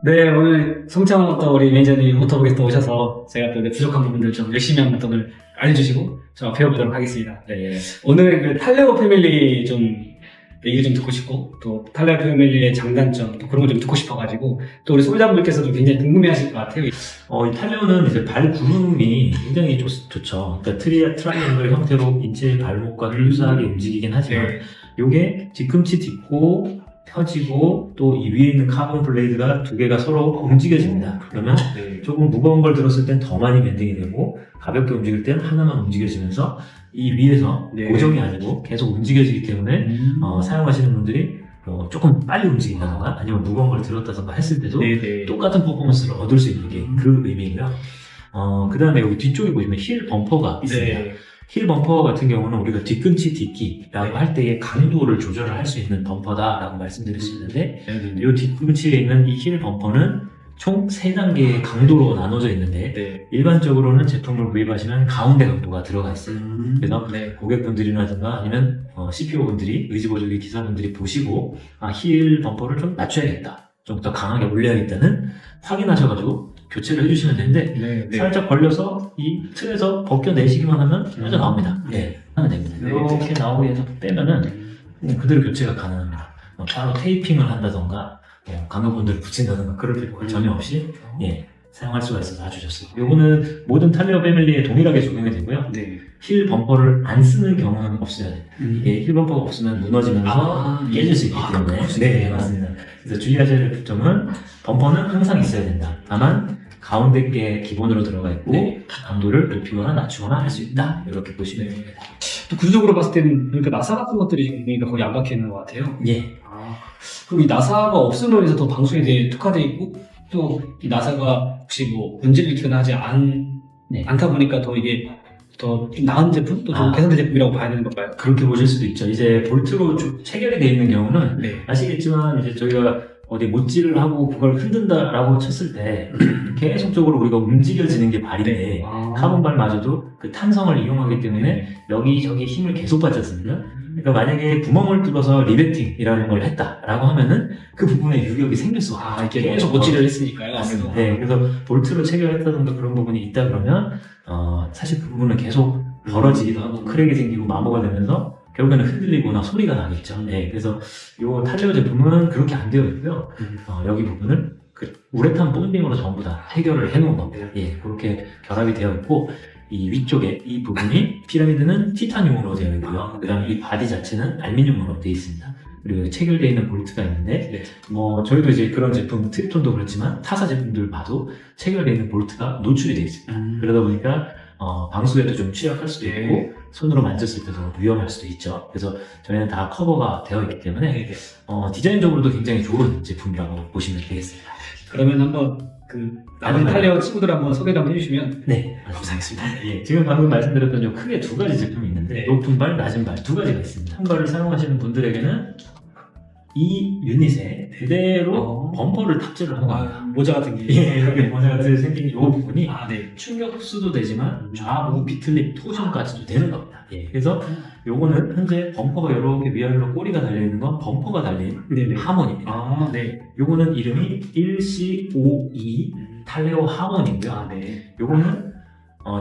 네, 오늘 성창 또 우리 매니저님 모터북에 또 오셔서 제가 또 부족한 부분들 좀 열심히 한번 또 오늘 알려주시고 저 배워보도록 하겠습니다. 네, 오늘 그 탈레오 패밀리 좀 얘기 좀 듣고 싶고 또 탈레오 패밀리의 장단점 또 그런 거 좀 듣고 싶어가지고 또 우리 소비자분들께서도 굉장히 궁금해하실 것 같아요. 이 탈레오는 이제 발 구름이 굉장히 좋죠. 그러니까 트라이앵글 형태로 인체 발목과 유사하게 움직이긴 하지만 네. 요게 뒤꿈치 딛고 펴지고 또 이 위에 있는 카본 블레이드가 두 개가 서로 움직여집니다. 그러면 네. 조금 무거운 걸 들었을 땐 더 많이 밴딩이 되고 가볍게 움직일 땐 하나만 움직여지면서 이 위에서 네. 고정이 아니고 계속 움직여지기 때문에 사용하시는 분들이 조금 빨리 움직인다던가 아니면 무거운 걸 들었다던가 했을 때도 네네. 똑같은 퍼포먼스를 얻을 수 있는 게 그 의미고요. 그 다음에 여기 뒤쪽에 보시면 힐 범퍼가 있습니다. 네. 힐 범퍼 같은 경우는 우리가 뒤꿈치 딛기라고 할 때의 강도를 조절을 할 수 있는 범퍼다라고 말씀드릴 수 있는데 이 뒤꿈치에 있는 이 힐 범퍼는 총 3단계의 강도로 나눠져 있는데 네. 일반적으로는 제품을 구입하시면 가운데 강도가 들어가 있어요. 그래서 네. 고객분들이라든가 아니면 CPO분들이 의지보조기 기사분들이 보시고 힐 범퍼를 좀 낮춰야겠다, 좀 더 강하게 올려야겠다는 확인하셔가지고 교체를 해주시면 되는데 네. 네. 살짝 벌려서 이 틀에서 벗겨내시기만 하면 빠져나옵니다. 네, 하면 됩니다. 네. 이렇게 나오게 해서 빼면은 그냥 그대로 교체가 가능합니다. 따로 테이핑을 한다던가 강화본드를 붙인다던가 그럴 필요가 전혀 없이 사용할 수가 있어서 아주 좋습니다. 요거는 모든 탈레오 패밀리에 동일하게 적용이 되고요. 네. 힐 범퍼를 안 쓰는 경우는 없어야 돼요. 이게 힐 범퍼가 없으면 무너지면서 깨질 수 있기 때문에. 네, 맞습니다. 그래서 주의하셔야 될 점은 범퍼는 항상 있어야 된다. 다만 가운데 게 기본으로 들어가 있고 네. 강도를 높이거나 낮추거나 할 수 있다. 이렇게 보시면 됩니다. 또 구조적으로 봤을 때는 그러니까 나사 같은 것들이 보니까 거의 안 박혀 있는 것 같아요. 예. 그럼 이 나사가 없음으로 해서 더 방수에 대해 특화되어 있고 또 이 나사가 혹시 뭐 문제를 일으키거나 하지 않다 보니까 더 이게 더 나은 제품? 또 좀 개선된 제품이라고 봐야 되는 건가요? 그렇게 보실 수도 있죠. 이제 볼트로 체결이 되어 있는 경우는 네. 아시겠지만 이제 저희가 어디 못질을 하고 그걸 흔든다라고 쳤을 때 계속적으로 우리가 움직여지는 게 발인데 카본발마저도 그 탄성을 이용하기 때문에 여기저기 힘을 계속 받지 않습니까? 그러니까 만약에 구멍을 뚫어서 리베팅이라는 걸 했다라고 하면은 그 부분에 유격이 생길 수가 이렇게 계속 못질을 했으니까요. 맞습니다. 네, 그래서 볼트로 체결했다던가 그런 부분이 있다 그러면 사실 그 부분은 계속 벌어지기도 하고 크랙이 생기고 마모가 되면서 결국에는 흔들리거나 소리가 나겠죠. 네, 그래서 이 탈레오 제품은 그렇게 안 되어 있고요. 여기 부분을 그 우레탄 본딩으로 전부 다 해결을 해놓은 겁니다. 예, 그렇게 결합이 되어 있고 이 위쪽에 이 부분이 피라미드는 티타늄으로 되어 있고요. 그다음에 이 바디 자체는 알루미늄으로 되어 있습니다. 그리고 체결되어 있는 볼트가 있는데 저희도 이제 그런 제품 트립톤도 그렇지만 타사 제품들 봐도 체결되어 있는 볼트가 노출이 되어 있습니다. 그러다 보니까 방수에도 좀 취약할 수도 있고 손으로 만졌을 때도 위험할 수도 있죠. 그래서 저희는 다 커버가 되어 있기 때문에 디자인적으로도 굉장히 좋은 제품이라고 보시면 되겠습니다. 그러면 한번 그 나머지 탈레오 친구들 한번 소개를 한번 해주시면 네, 감사하겠습니다. 예, 지금 방금 말씀드렸던 좀 크게 두 가지 제품이 있는데 높은 발, 낮은 발 두 가지가 있습니다. 한 발을 사용하시는 분들에게는 이 유닛에 그대로 범퍼를 탑재를 하는 겁니다. 모자 같은 게 이렇게 모자 같은 생긴 이 부분이 네. 충격 흡수도 되지만 좌우 비틀립 토션까지도 되는 겁니다. 그래서 요거는 현재 범퍼가 이렇게 위아래로 꼬리가 달려있는 건 범퍼가 달린 하모니입니다. 네. 요거는 이름이 1C52 탈레오 하모니고요. 요거는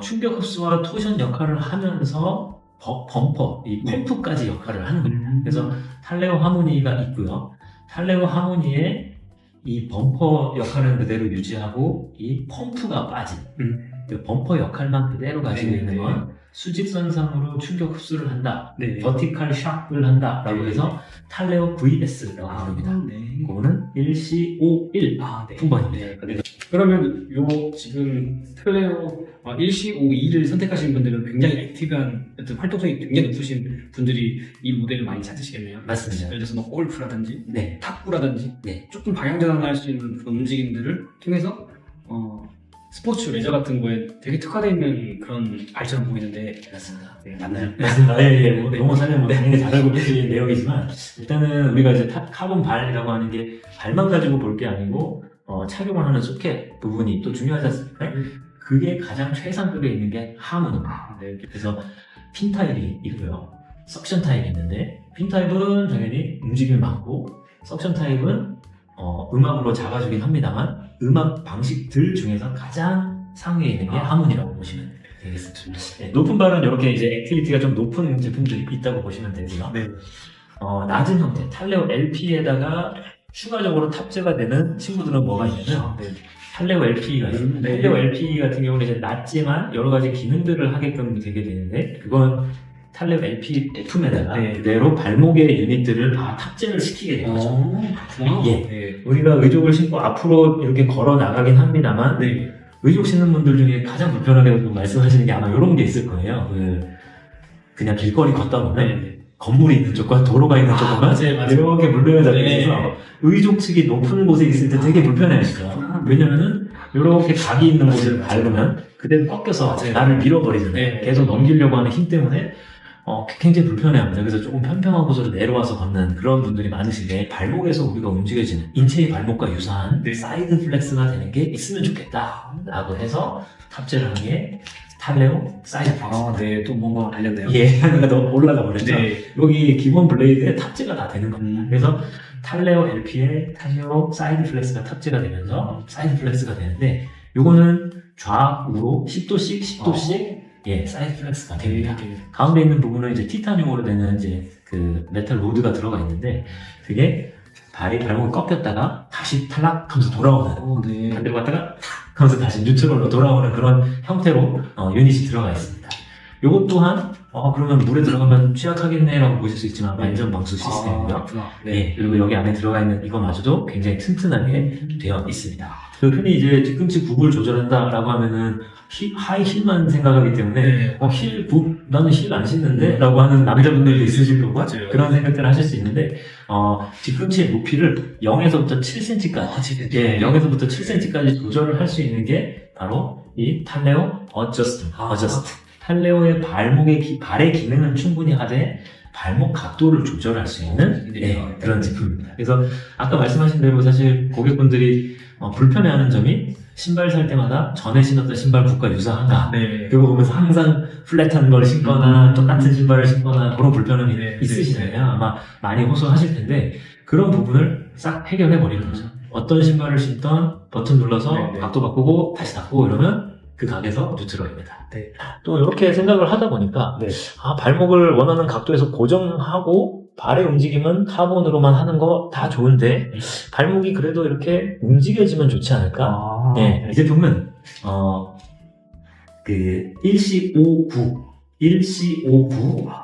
충격 흡수와 토션 역할을 하면서 범퍼, 이 펌프까지 역할을 하는 겁니다. 그래서 탈레오 하모니가 있고요. 탈레오 하모니에 이 범퍼 역할은 그대로 유지하고 이 펌프가 빠진 그 범퍼 역할만 그대로 가지고 있는 건 수직선상으로 충격 흡수를 한다, 버티컬 샥을 한다 라고 해서 탈레오 VS라고 부릅니다. 그거는 1C51 품번입니다. 그러면 요 지금 탈레오 1C52를 선택하신 분들은 굉장히 액티브한 어떤 활동성이 굉장히 높으신 분들이 이 모델을 많이 찾으시겠네요. 맞습니다. 예를 들어서 뭐 골프라든지 네. 탁구라든지 네. 조금 방향 전환할 수 있는 그런 움직임들을 통해서 스포츠 레저 같은 거에 되게 특화되어 있는 그런 발처럼 보이는데 맞습니다. 네, 맞나요? 맞습니다. 영어 사는 당연히 잘 알고 계신 내용이지만 일단은 우리가 이제 카본 발이라고 하는 게 발만 가지고 볼 게 아니고 착용을 하는 소켓 부분이 또 중요하지 않습니까? 그게 가장 최상급에 있는 게 하문입니다. 네, 그래서 핀 타입이 있고요. 석션 타입이 있는데 핀 타입은 당연히 움직임이 많고 석션 타입은 음압으로 잡아주긴 합니다만 음압 방식들 중에서 가장 상위에 있는 게 하문이라고 보시면 되겠습니다. 네, 높은 발은 이렇게 이제 액티비티가 좀 높은 제품들이 있다고 보시면 되고요. 네. 낮은 형태 탈레오 LP에다가 추가적으로 탑재가 되는 친구들은 뭐가 있냐면 네. 탈레오 LP가 있습니다. 네. 탈레오 LP 같은 경우는 이제 낮지만 여러 가지 기능들을 하게끔 되게 되는데 그건 탈레오 LP 제품에다가 네. 그대로 발목의 유닛들을 다 탑재를 시키게 되는 거죠. 그렇구나. 예. 네. 우리가 의족을 신고 앞으로 이렇게 걸어 나가긴 합니다만 네. 의족 신는 분들 중에 가장 불편하게 말씀하시는 게 아마 이런 게 있을 거예요. 그냥 길거리 걷다 보면 네. 건물이 있는 쪽과 도로가 있는 쪽과 맞아요. 이렇게 물려져 잡혀 네. 있어서 의족 측이 높은 곳에 있을 때 되게 불편해하시죠. 왜냐면은 이렇게 각이 있는 곳을 밟으면 그대로 꺾여서 맞아요. 나를 밀어버리잖아요. 네. 계속 넘기려고 하는 힘 때문에 굉장히 불편해합니다. 그래서 조금 편평한 곳으로 내려와서 걷는 그런 분들이 많으신데 발목에서 우리가 움직여지는 인체의 발목과 유사한 네. 사이드 플렉스가 되는 게 있으면 좋겠다라고 해서 탑재를 한 게 탈레오 사이드 플렉스. 네. 또 뭔가 알렸네요. 예, 하나가 더 올라가 버렸죠. 네. 여기 기본 블레이드에 탑재가 다 되는 겁니다. 음. 그래서 탈레오 LP에 탈레오 사이드 플렉스가 탑재가 되면서 사이드 플렉스가 되는데 요거는 좌우로 10도씩 10도씩 예, 사이드 플렉스가 됩니다. 가운데 있는 부분은 이제 티타늄으로 되는 이제 그 메탈 로드가 들어가 있는데 그게 발목이 꺾였다가 다시 탈락하면서 돌아오는 네. 반대로 갔다가 탁 하면서 다시 뉴트럴로 돌아오는 그런 형태로 유닛이 들어가 있습니다. 요것 또한 그러면 물에 들어가면 취약하겠네라고 보실 수 있지만 완전 방수 시스템이고요. 그렇구나. 네, 그리고 여기 안에 들어가 있는 이거마저도 굉장히 튼튼하게 되어 있습니다. 흔히 이제 뒤꿈치 굽을 조절한다라고 하면은 하이 힐만 생각하기 때문에 네. 나는 힐 안 신는데? 라고 하는 남자분들도 있으실 거고 맞아요. 그런 생각들을 하실 수 있는데 뒤꿈치의 높이를 0에서부터 7cm까지 예, 0에서부터 7cm까지 조절을 할 수 있는 게 바로 이 탈레오 어저스트 탈레오의 발의 기능은 충분히 하되 발목 각도를 조절할 수 있는 그런 제품입니다. 그래서 아까 말씀하신 대로 사실 고객분들이 불편해하는 점이 신발 살 때마다 전에 신었던 신발 굽과 유사한가 네. 그거 보면서 항상 플랫한 걸 신거나 똑같은 신발을 신거나 그런 불편함이 네. 있으시잖아요. 아마 많이 호소하실 텐데 그런 부분을 싹 해결해 버리는 거죠. 어떤 신발을 신던 버튼 눌러서 네. 각도 바꾸고 다시 닫고 이러면 그 각에서 뉴트럴입니다. 네. 또 이렇게 생각을 하다 보니까 네. 발목을 원하는 각도에서 고정하고 발의 움직임은 카본으로만 하는 거 다 좋은데 발목이 그래도 이렇게 움직여지면 좋지 않을까? 네, 이 제품은 그 1C59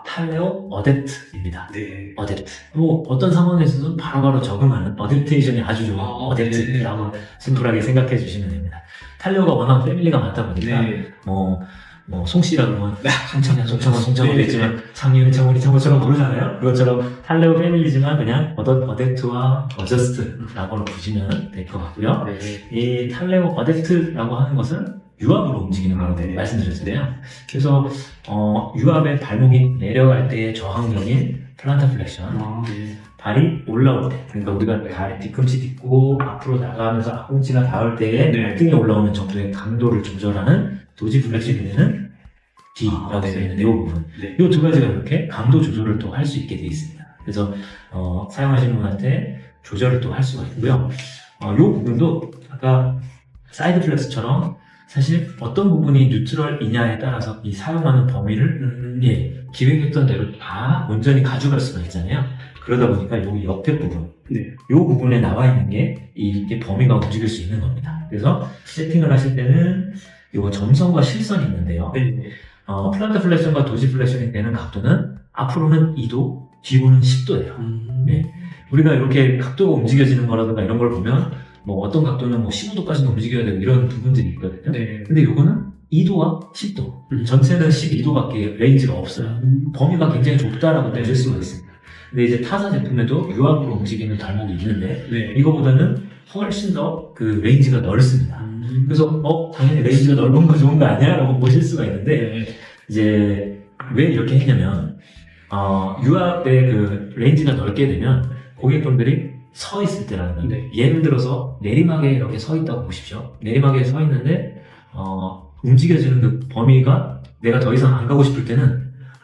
탈레오 어댑트입니다. 네. 어댑트. 뭐 어떤 상황에서는 바로바로 적응하는 어댑테이션이 아주 좋은 어댑트라고 심플하게 생각해 주시면 됩니다. 탈레오가 워낙 패밀리가 많다 보니까 네. 송씨라 그러면 한창이야 송창은 네. 됐지만 창윤이 창원처럼 부르잖아요. 그것처럼 탈레오 패밀리지만 그냥 어댑트와 어저스트라고 보시면 될 것 같고요. 네. 이 탈레오 어댑트라고 하는 것은 유압으로 움직이는 거라고 네. 말씀드렸는데요. 그래서 유압에 발목이 내려갈 때의 저항력인 플란타 플렉션, 네. 발이 올라올 때, 그러니까 우리가 발 뒤꿈치 딛고 앞으로 나가면서 앞꿈치가 닿을 때에 네. 발등에 올라오는 정도의 강도를 조절하는 도지 플렉션이 되는 D라고 되어 있는데 이 부분, 네. 이 두 가지가 이렇게 강도 조절을 또 할 수 있게 되어 있습니다. 그래서 사용하시는 분한테 조절을 또 할 수가 있고요. 이 부분도 아까 사이드 플렉스처럼 사실 어떤 부분이 뉴트럴이냐에 따라서 이 사용하는 범위를 기획했던 대로 다 온전히 가져갈 수가 있잖아요. 그러다 보니까 이 옆에 부분, 네. 이 부분에 나와 있는 게 이게 범위가 움직일 수 있는 겁니다. 그래서 세팅을 하실 때는 이 점선과 실선이 있는데요. 네. 플란타 플렉션과 도지 플렉션이 되는 각도는 앞으로는 2도, 뒤로는 10도예요. 네. 우리가 이렇게 각도가 움직여지는 거라든가 이런 걸 보면 뭐 어떤 각도는 뭐 15도까지는 움직여야 되고 이런 부분들이 있거든요. 네. 근데 이거는 2도와 10도. 전체는 12도밖에 레인지가 없어요. 범위가 굉장히 좁다라고 보실 수가 있습니다. 근데 이제 타사 제품에도 유압으로 움직이는 발목이 있는데 네. 이거보다는 훨씬 더 그 레인지가 넓습니다. 그래서 당연히 레인지가 넓은 거 좋은 거 아니야? 라고 보실 수가 있는데 네. 이제 왜 이렇게 했냐면 유압의 그 레인지가 넓게 되면 고객분들이 서 있을 때라는 거예요. 네. 예를 들어서 내리막에 이렇게 서 있다고 보십시오. 내리막에 서 있는데 움직여지는 그 범위가 내가 더 이상 안 가고 싶을 때는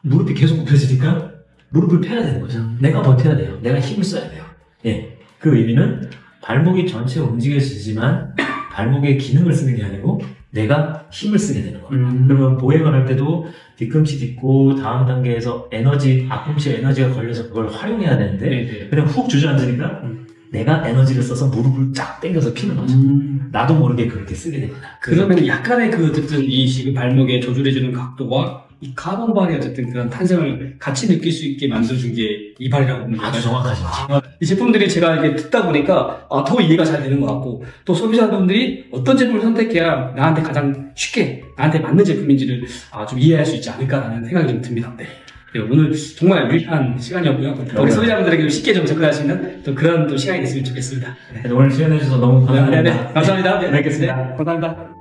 무릎이 계속 굽혀지니까 무릎을 펴야 되는 거죠. 내가 버텨야 돼요. 내가 힘을 써야 돼요. 예. 그 의미는 발목이 전체 움직여지지만 발목의 기능을 쓰는 게 아니고 내가 힘을 쓰게 되는 거예요. 그러면 보행을 할 때도 뒤꿈치 딛고 다음 단계에서 앞꿈치에 에너지가 걸려서 그걸 활용해야 되는데 네네. 그냥 훅 주저앉으니까 내가 에너지를 써서 무릎을 쫙 당겨서 피는 거죠. 나도 모르게 그렇게 쓰게 됩니다. 그러면 약간의 그 어쨌든 이 지금 발목에 조절해주는 각도와 이 카본발이 어쨌든 그런 탄성을 같이 느낄 수 있게 만들어준 게 이 발이라고 보면 아주 정확하신 거죠. 이 제품들이 제가 이렇게 듣다 보니까 더 이해가 잘 되는 것 같고 또 소비자분들이 어떤 제품을 선택해야 나한테 가장 쉽게 나한테 맞는 제품인지를 좀 이해할 수 있지 않을까라는 생각이 좀 듭니다. 네. 네, 오늘 정말 유익한 시간이었고요. 우리 소비자분들에게 쉽게 좀 접근할 수 있는 또 그런 또 시간이 됐으면 좋겠습니다. 네. 오늘 출연해주셔서 너무 감사합니다. 감사합니다. 네, 뵙겠습니다. 감사합니다.